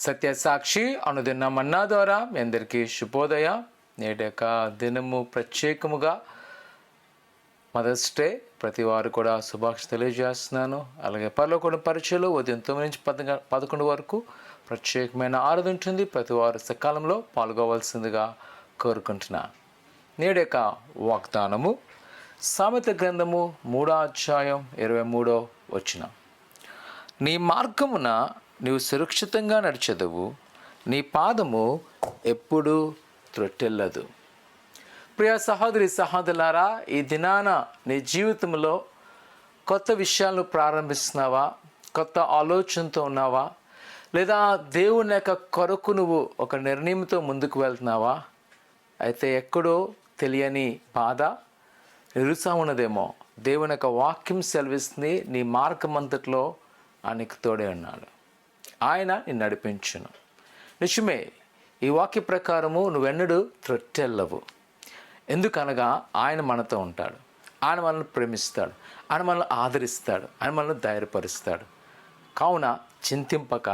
సత్యసాక్షి అనుదిన మన్నా ద్వారా మీ అందరికీ శుభోదయ. నేటి యొక్క దినము ప్రత్యేకముగా మదర్స్ డే, ప్రతి వారు కూడా శుభాకాంక్షలు తెలియజేస్తున్నాను. అలాగే పరలోకం పరిచయలో ఉదయం 9 నుంచి 11 వరకు ప్రత్యేకమైన ఆరాధన ఉంటుంది. ప్రతి వారు సకాలంలో పాల్గొవలసిందిగా కోరుకుంటున్నాను. నేటి యొక్క వాగ్దానము సామెత గ్రంథము 3వ అధ్యాయం 23వ వచనం. నీ మార్గమున నీవు సురక్షితంగా నడిచెదవు, నీ పాదము ఎప్పుడూ త్రొట్టెల్లదు. ప్రియ సహోదరి సహోదరులారా, ఈ దినాన నీ జీవితంలో కొత్త విషయాలను ప్రారంభిస్తున్నావా? కొత్త ఆలోచనతో ఉన్నావా? లేదా దేవుని యొక్క కొరకు నువ్వు ఒక నిర్ణయంతో ముందుకు వెళ్తున్నావా? అయితే ఎక్కడో తెలియని బాధ, నిరుత్సాహం ఉన్నదేమో. దేవుని యొక్క వాక్యం సెలవిస్తుంది, నీ మార్గం అంతట్లో ఆయనకు తోడే ఉన్నాడు, ఆయన నిన్ను నడిపించును. నిజమే, ఈ వాక్య ప్రకారము నువ్వెన్నడూ త్రొట్టెల్లవు. ఎందుకనగా ఆయన మనతో ఉంటాడు, ఆయన మనల్ని ప్రేమిస్తాడు, ఆయన మనల్ని ఆదరిస్తాడు, ఆయన మనల్ని ధైర్యపరుస్తాడు. కావున చింతింపక,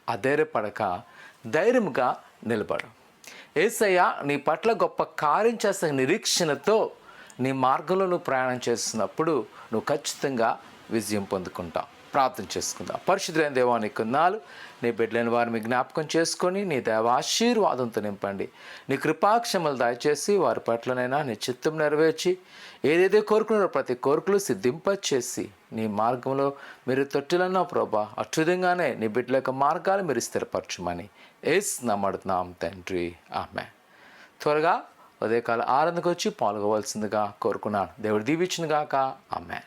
అధైర్యపడక, ధైర్యముగా నిలబడు. యేసయ్య నీ పట్ల గొప్ప కార్యం చేసే నిరీక్షణతో నీ మార్గంలో నువ్వు ప్రయాణం చేస్తున్నప్పుడు నువ్వు ఖచ్చితంగా విజయం పొందుకుంటావు. ప్రార్థన చేసుకుందాం. పరిశుద్ధులైన దేవా, నీ కొందాలు, నీ బిడ్డలైన వారిని జ్ఞాపకం చేసుకొని నీ దైవాశీర్వాదంతో నింపండి. నీ కృపాక్షమలు దయచేసి వారి పట్లనైనా నీ చిత్తం నెరవేర్చి ఏదైతే కోరుకున్నారో ప్రతి కోరికలు సిద్ధింపచేసి నీ మార్గంలో మీరు తొట్టిలన్నా ప్రభా, అత్యుతంగానే నీ బిడ్డల యొక్క మార్గాలు మీరు స్థిరపరచుమని యేసు నామమున తండ్రి, ఆమేన్. త్వరగా ఉదయకాల ఆరాధనకు వచ్చి పాల్గొవలసిందిగా కోరుకున్నాను. దేవుడు దీవించును గాక. ఆమేన్.